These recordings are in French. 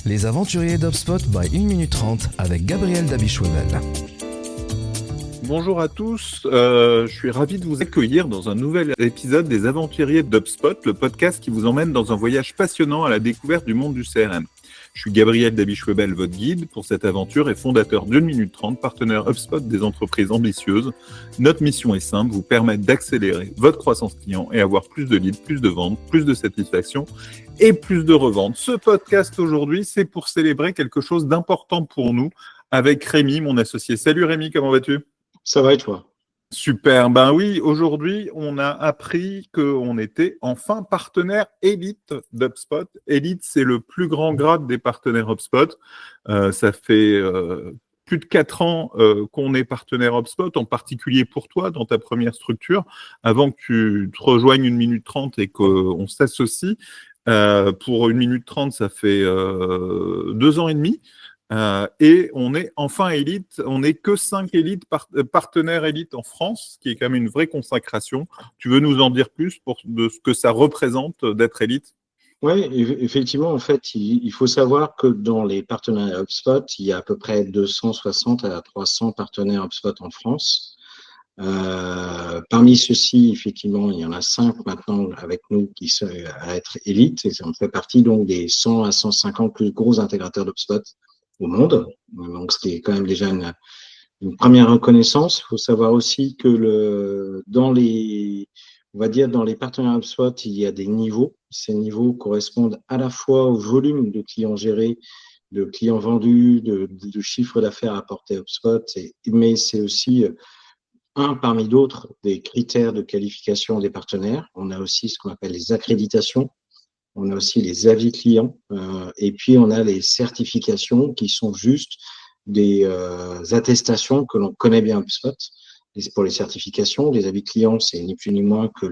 Les aventuriers d'HubSpot by 1 minute 30 avec Gabriel Dabichouebel. Bonjour à tous, je suis ravi de vous accueillir dans un nouvel épisode des aventuriers d'HubSpot, le podcast qui vous emmène dans un voyage passionnant à la découverte du monde du CRM. Je suis Gabriel Dabichouebel, votre guide pour cette aventure et fondateur d'1 minute 30, partenaire HubSpot des entreprises ambitieuses. Notre mission est simple, vous permettre d'accélérer votre croissance client et avoir plus de leads, plus de ventes, plus de satisfaction et plus de reventes. Ce podcast aujourd'hui, c'est pour célébrer quelque chose d'important pour nous avec Rémi, mon associé. Salut Rémi, comment vas-tu ? Ça va et toi ? Super, ben oui, aujourd'hui, on a appris qu'on était enfin partenaire élite d'HubSpot. Élite, c'est le plus grand grade des partenaires HubSpot. Ça fait plus de 4 ans qu'on est partenaire HubSpot, en particulier pour toi, dans ta première structure, avant que tu te rejoignes 1 minute 30 et qu'on s'associe. Pour 1 minute 30, ça fait 2 ans et demi. Et on est enfin élite, on n'est que 5 élites partenaires élites en France, ce qui est quand même une vraie consacration. Tu veux nous en dire plus de ce que ça représente d'être élite ? Oui, effectivement, en fait, il faut savoir que dans les partenaires HubSpot, il y a à peu près 260 à 300 partenaires HubSpot en France. Parmi ceux-ci, effectivement, il y en a 5 maintenant avec nous qui sont à être élites, et on fait partie donc des 100 à 150 plus gros intégrateurs d'HubSpot au monde. Donc, ce qui est quand même déjà une première reconnaissance. Il faut savoir aussi que dans les partenaires HubSpot, il y a des niveaux. Ces niveaux correspondent à la fois au volume de clients gérés, de clients vendus, de chiffre d'affaires apporté à HubSpot, mais c'est aussi un parmi d'autres des critères de qualification des partenaires. On a aussi ce qu'on appelle les accréditations. On a aussi les avis clients et puis on a les certifications qui sont juste des attestations que l'on connaît bien HubSpot. Pour les certifications, les avis clients, c'est ni plus ni moins que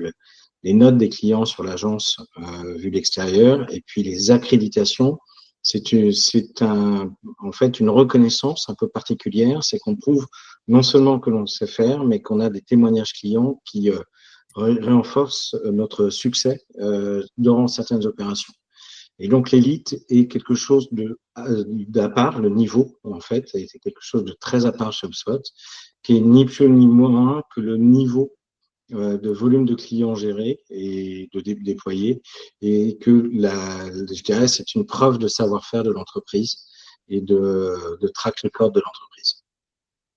les notes des clients sur l'agence vue de l'extérieur. Et puis les accréditations, c'est en fait une reconnaissance un peu particulière. C'est qu'on prouve non seulement que l'on sait faire, mais qu'on a des témoignages clients qui renforce notre succès dans certaines opérations. Et donc, l'élite est quelque chose d'à part, le niveau, en fait, c'est quelque chose de très à part chez HubSpot, qui est ni plus ni moins que le niveau de volume de clients gérés et de déployés, et que, je dirais, c'est une preuve de savoir-faire de l'entreprise et de track record de l'entreprise.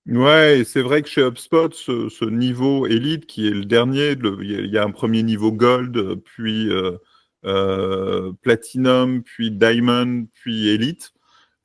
Ouais, et c'est vrai que chez HubSpot, ce niveau élite qui est le dernier, il y a un premier niveau gold, puis platinum, puis diamond, puis élite.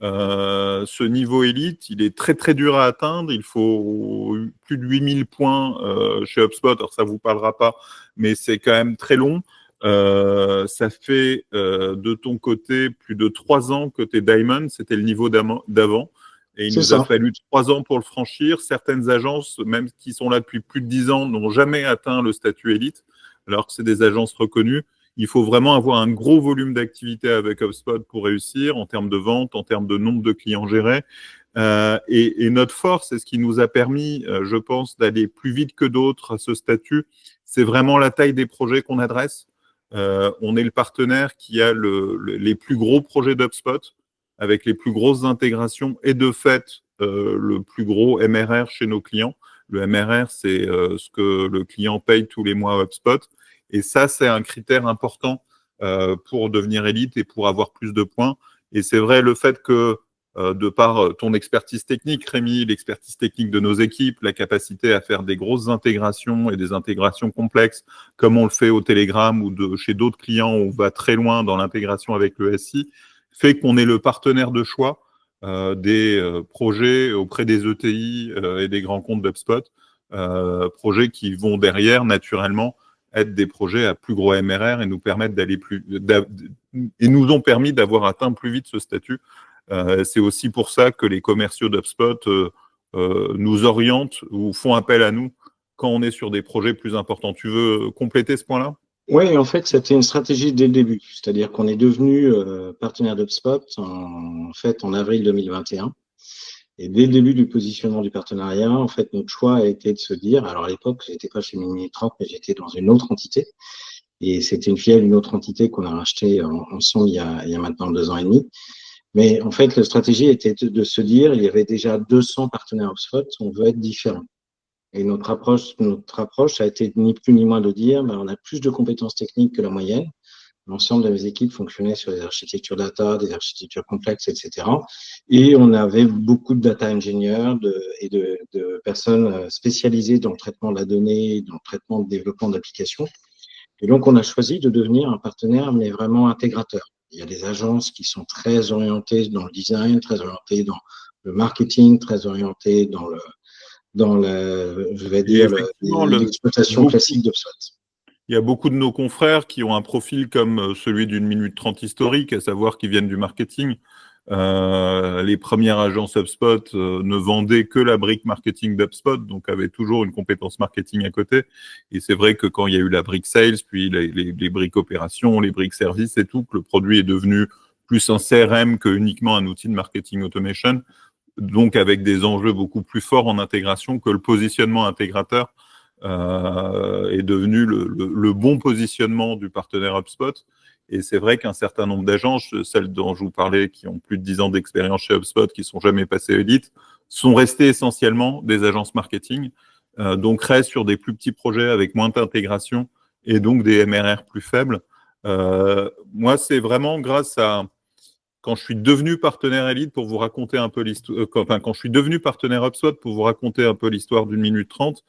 Ce niveau élite, il est très très dur à atteindre. Il faut plus de 8000 points chez HubSpot. Alors ça vous parlera pas, mais c'est quand même très long. Ça fait de ton côté plus de 3 ans que tu es diamond. C'était le niveau d'avant. Et il nous a fallu 3 ans pour le franchir. Certaines agences, même qui sont là depuis plus de 10 ans, n'ont jamais atteint le statut élite, alors que c'est des agences reconnues. Il faut vraiment avoir un gros volume d'activité avec HubSpot pour réussir, en termes de vente, en termes de nombre de clients gérés. Et notre force, et ce qui nous a permis, je pense, d'aller plus vite que d'autres à ce statut, c'est vraiment la taille des projets qu'on adresse. On est le partenaire qui a les plus gros projets d'HubSpot, avec les plus grosses intégrations et de fait, le plus gros MRR chez nos clients. Le MRR, c'est ce que le client paye tous les mois à HubSpot. Et ça, c'est un critère important pour devenir élite et pour avoir plus de points. Et c'est vrai, le fait que, de par ton expertise technique, Rémi, l'expertise technique de nos équipes, la capacité à faire des grosses intégrations et des intégrations complexes, comme on le fait au Telegram ou chez d'autres clients où on va très loin dans l'intégration avec le SI, fait qu'on est le partenaire de choix des projets auprès des ETI et des grands comptes d'HubSpot, projets qui vont derrière, naturellement, être des projets à plus gros MRR et nous permettre et nous ont permis d'avoir atteint plus vite ce statut. C'est aussi pour ça que les commerciaux d'HubSpot nous orientent ou font appel à nous quand on est sur des projets plus importants. Tu veux compléter ce point-là ? Oui, en fait, c'était une stratégie dès le début. C'est-à-dire qu'on est devenu partenaire d'HubSpot en avril 2021. Et dès le début du positionnement du partenariat, en fait, notre choix a été de se dire, alors à l'époque, je n'étais pas chez Minitrop, mais j'étais dans une autre entité. Et c'était une filiale d'une autre entité qu'on a rachetée ensemble il y a maintenant 2 ans et demi. Mais en fait, la stratégie était de se dire, il y avait déjà 200 partenaires HubSpot, on veut être différent. Et notre approche a été ni plus ni moins de dire, ben, on a plus de compétences techniques que la moyenne. L'ensemble de mes équipes fonctionnaient sur des architectures data, des architectures complexes, etc. Et on avait beaucoup de data ingénieurs et de personnes spécialisées dans le traitement de la donnée, dans le traitement de développement d'applications. Et donc, on a choisi de devenir un partenaire, mais vraiment intégrateur. Il y a des agences qui sont très orientées dans le design, très orientées dans le marketing, très orientées je vais Et dire, effectivement, l'exploitation classique de HubSpot. il y a beaucoup de nos confrères qui ont un profil comme celui d'une minute 30 historique, à savoir qu'ils viennent du marketing. Les premières agences HubSpot ne vendaient que la brique marketing d'HubSpot, donc avaient toujours une compétence marketing à côté. Et c'est vrai que quand il y a eu la brique sales, puis les briques opérations, les briques services et tout, que le produit est devenu plus un CRM que uniquement un outil de marketing automation, donc avec des enjeux beaucoup plus forts en intégration que le positionnement intégrateur est devenu le bon positionnement du partenaire HubSpot. Et c'est vrai qu'un certain nombre d'agences, celles dont je vous parlais, qui ont plus de 10 ans d'expérience chez HubSpot, qui ne sont jamais passées Elite, sont restées essentiellement des agences marketing, donc restent sur des plus petits projets avec moins d'intégration et donc des MRR plus faibles. Moi, c'est vraiment grâce à... Quand je suis devenu partenaire Elite, pour vous raconter un peu l'histoire, quand je suis devenu partenaire HubSpot, pour vous raconter un peu l'histoire d'une minute 30,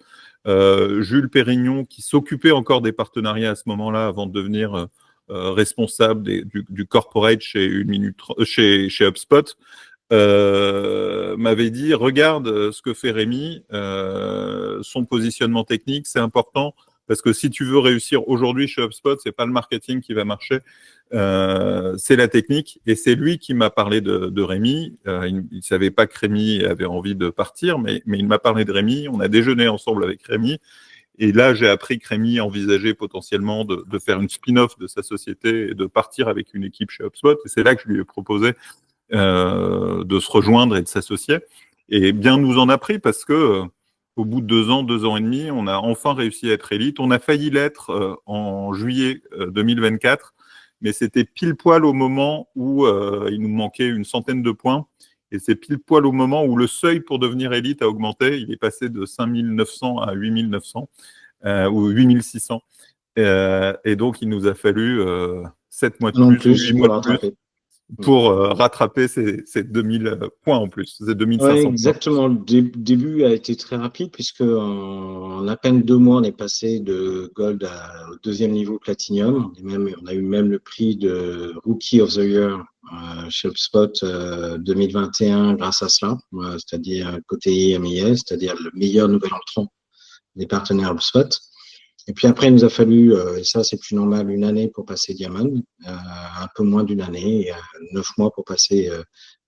Jules Pérignon, qui s'occupait encore des partenariats à ce moment-là, avant de devenir responsable du corporate chez chez HubSpot, m'avait dit, regarde ce que fait Rémi, son positionnement technique, c'est important, parce que si tu veux réussir aujourd'hui chez HubSpot, c'est pas le marketing qui va marcher, c'est la technique. Et c'est lui qui m'a parlé de Rémi. Il ne savait pas que Rémi avait envie de partir, mais il m'a parlé de Rémi. On a déjeuné ensemble avec Rémi. Et là, j'ai appris que Rémi envisageait potentiellement de faire une spin-off de sa société et de partir avec une équipe chez HubSpot. Et c'est là que je lui ai proposé de se rejoindre et de s'associer. Et bien nous en a pris parce que au bout de 2 ans et demi, on a enfin réussi à être élite. On a failli l'être en juillet 2024, mais c'était pile poil au moment où il nous manquait une centaine de points. Et c'est pile poil au moment où le seuil pour devenir élite a augmenté. Il est passé de 5900 à 8900 ou 8600. Et donc, il nous a fallu 7 mois de Non plus ou 8 plus mois pour de plus rattraper. pour rattraper ces 2000 points en plus, ces Oui, 2500 points. exactement. Le début a été très rapide puisque en à peine 2 mois, on est passé de Gold au deuxième niveau Platinum. On a eu même le prix de Rookie of the Year chez HubSpot 2021 grâce à cela, c'est-à-dire côté IMIS, c'est-à-dire le meilleur nouvel entrant des partenaires HubSpot. Et puis après, il nous a fallu, et ça c'est plus normal, une année pour passer Diamond, un peu moins d'une année, 9 mois pour passer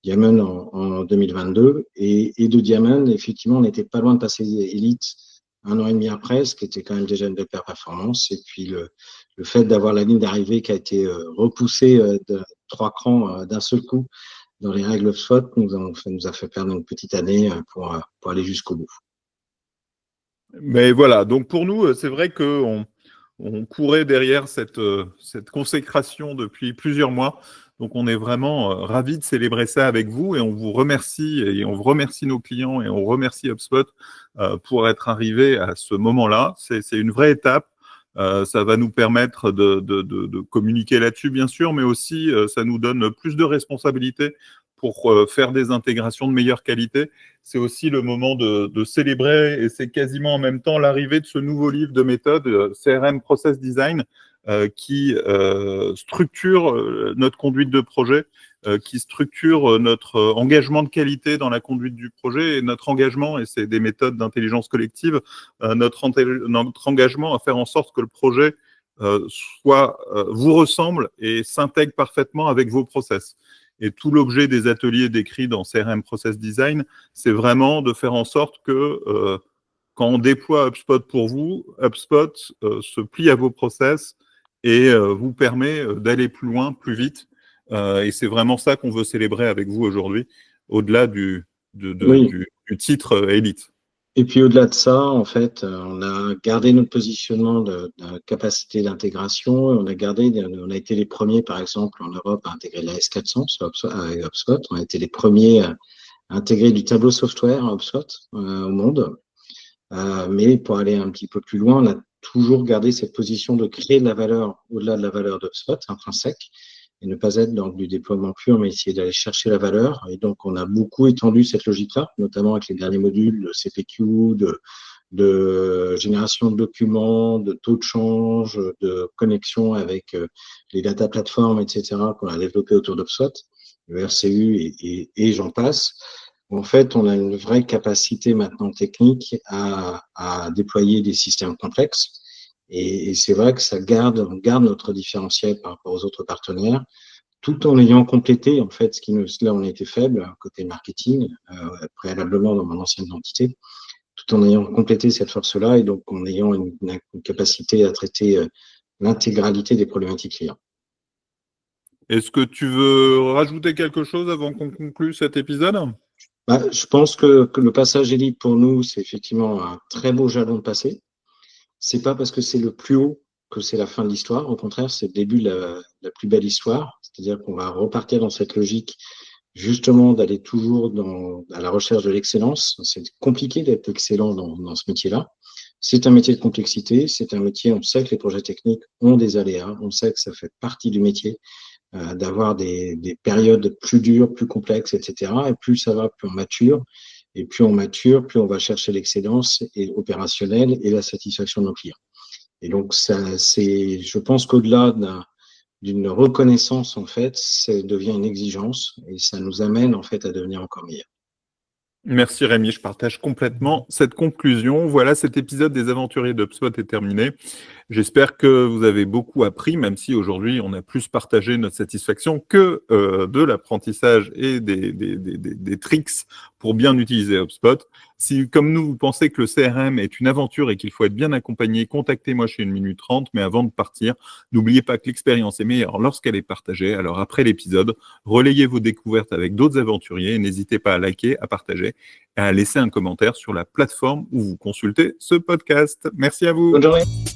Diamond en 2022. Et de Diamond, effectivement, on n'était pas loin de passer Elite 1 an et demi après, ce qui était quand même déjà une belle performance. Et puis le fait d'avoir la ligne d'arrivée qui a été repoussée de 3 crans d'un seul coup dans les règles HubSpot nous a fait perdre une petite année pour aller jusqu'au bout. Mais voilà, donc pour nous, c'est vrai qu'on courait derrière cette consécration depuis plusieurs mois. Donc on est vraiment ravis de célébrer ça avec vous et on vous remercie et on remercie nos clients et on remercie HubSpot pour être arrivé à ce moment-là. C'est une vraie étape. Ça va nous permettre de communiquer là-dessus, bien sûr, mais aussi ça nous donne plus de responsabilités pour faire des intégrations de meilleure qualité. C'est aussi le moment de célébrer, et c'est quasiment en même temps l'arrivée de ce nouveau livre de méthode, CRM Process Design, qui structure notre conduite de projet, qui structure notre engagement de qualité dans la conduite du projet et notre engagement, et c'est des méthodes d'intelligence collective, notre engagement à faire en sorte que le projet vous ressemble et s'intègre parfaitement avec vos process. Et tout l'objet des ateliers décrits dans CRM Process Design, c'est vraiment de faire en sorte que quand on déploie HubSpot pour vous, HubSpot se plie à vos process et vous permet d'aller plus loin, plus vite. Et c'est vraiment ça qu'on veut célébrer avec vous aujourd'hui, au-delà du Oui. titre élite. Et puis au-delà de ça, en fait, on a gardé notre positionnement de capacité d'intégration. On a été les premiers, par exemple, en Europe à intégrer la S400 avec HubSpot. On a été les premiers à intégrer du tableau software à HubSpot au monde. Mais pour aller un petit peu plus loin, on a toujours gardé cette position de créer de la valeur au-delà de la valeur d'HubSpot intrinsèque et ne pas être dans du déploiement pur, mais essayer d'aller chercher la valeur. Et donc, on a beaucoup étendu cette logique-là, notamment avec les derniers modules de CPQ, de génération de documents, de taux de change, de connexion avec les data platforms, etc., qu'on a développé autour d'HubSpot, le RCU et j'en passe. En fait, on a une vraie capacité maintenant technique à déployer des systèmes complexes. Et c'est vrai que on garde notre différentiel par rapport aux autres partenaires, tout en ayant complété, en fait, là, on était faible, côté marketing, préalablement dans mon ancienne entité, tout en ayant complété cette force-là et donc en ayant une capacité à traiter l'intégralité des problématiques clients. Est-ce que tu veux rajouter quelque chose avant qu'on conclue cet épisode ? Je pense que le passage élite pour nous, c'est effectivement un très beau jalon de passé. C'est pas parce que c'est le plus haut que c'est la fin de l'histoire. Au contraire, c'est le début de la plus belle histoire. C'est-à-dire qu'on va repartir dans cette logique, justement, d'aller toujours à la recherche de l'excellence. C'est compliqué d'être excellent dans ce métier-là. C'est un métier de complexité. C'est un métier, on sait que les projets techniques ont des aléas. On sait que ça fait partie du métier d'avoir des périodes plus dures, plus complexes, etc. Et plus ça va, plus on mature. Et plus on mature, plus on va chercher l'excellence et opérationnelle et la satisfaction de nos clients. Et donc, je pense qu'au-delà d'une reconnaissance, en fait, ça devient une exigence et ça nous amène, en fait, à devenir encore meilleurs. Merci Rémi, je partage complètement cette conclusion. Voilà, cet épisode des aventuriers d'HubSpot est terminé. J'espère que vous avez beaucoup appris, même si aujourd'hui on a plus partagé notre satisfaction que de l'apprentissage et des tricks pour bien utiliser HubSpot. Si, comme nous, vous pensez que le CRM est une aventure et qu'il faut être bien accompagné, contactez-moi chez 1 minute 30. Mais avant de partir, n'oubliez pas que l'expérience est meilleure lorsqu'elle est partagée. Alors après l'épisode, relayez vos découvertes avec d'autres aventuriers et n'hésitez pas à liker, à partager et à laisser un commentaire sur la plateforme où vous consultez ce podcast. Merci à vous. Bonne journée.